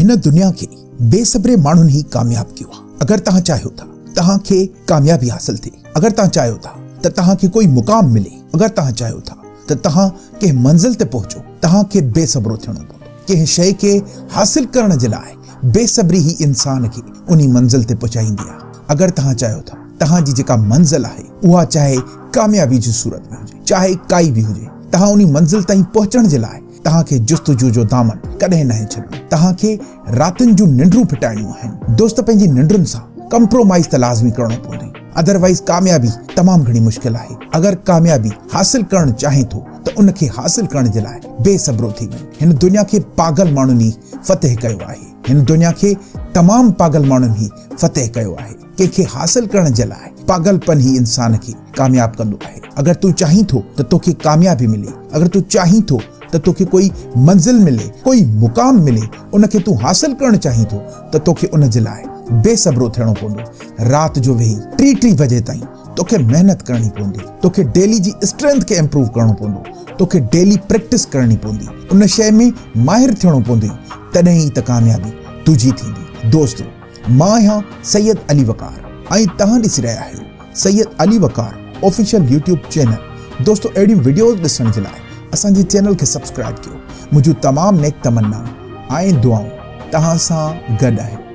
हिन दुनिया के बेसब्रे माण्हुनि ही कामयाब कयो आहे। अगर तव्हां चाहियो था तव्हांखे कामयाबी हासिल थिए, अगर तव्हां चाहियो था त तव्हांखे कोई मुकाम मिले, अगर तव्हां चाहियो था त तव्हां कंहिं मंज़िल ते पहुचो, तव्हांखे बेसब्रो थियणो पवंदो। कंहिं शइ खे हासिल करण जे लाइ बेसब्री ही इंसान खे उन मंज़िल ते पहुचाईंदी आहे। अगर तव्हां चाहियो था तव्हांजी जेका मंज़िल आहे उहा चाहे कामयाबी जी सूरत में हुजे, चाहे काई बि हुजे, तव्हां उन मंज़िल ताईं पहुचण जे लाइ तव्हांखे जुस्तजू जो दामन कॾहिं न छॾिणो। तव्हांखे रातिनि जूं निंड्रूं फिटाइणियूं आहिनि। दोस्त पंहिंजी निंड्रुनि सां कंप्रोमाइज़ त लाज़मी करणो पवंदो, अदरवाइज़ कामयाबी तमामु घणी मुश्किल आहे। अगर कामयाबी हासिल करणु चाहे थो त उनखे हासिल करण जे लाइ बेसब्रो थी वञे। हिन दुनिया खे पागल माण्हुनि ही फतेह कयो आहे। हिन दुनिया खे तमामु पागल माण्हुनि ही फतेह कयो आहे। कंहिंखे हासिल करण जे लाइ पागलपन ही इंसान खे कामयाब कंदो आहे। अगर तूं चाहीं थो त तोखे कामयाबी मिले, अगर तूं चाहीं थो त तोखे कोई मंज़िल मिले, कोई मुकाम मिले, उनखे तूं हासिल करणु चाहीं थो त तोखे उन जे लाइ बेसब्रो थियणो पवंदो। राति जो वेही 3-3 बजे ताईं तोखे मेहनत करणी पवंदी। तोखे डेली जी स्ट्रेंथ खे इंप्रूव करणो पवंदो। तोखे डेली प्रैक्टिस करणी पवंदी। उन शइ में माहिर थियणो पवंदी, तॾहिं ई त कामयाबी तुंहिंजी थींदी। दोस्तो, मां आहियां सैयद अली वकार ऐं तव्हां ॾिसी रहिया आहियो सैयद अली वकार ऑफिशियल यूट्यूब चैनल। दोस्तो, अहिड़ियूं वीडियोज़ ॾिसण जे लाइ असांजे चैनल खे सब्सक्राइब कयो। मुंहिंजूं तमामु नेक तमन्नाऊं ऐं दुआऊं तव्हां सां गॾु आहिनि।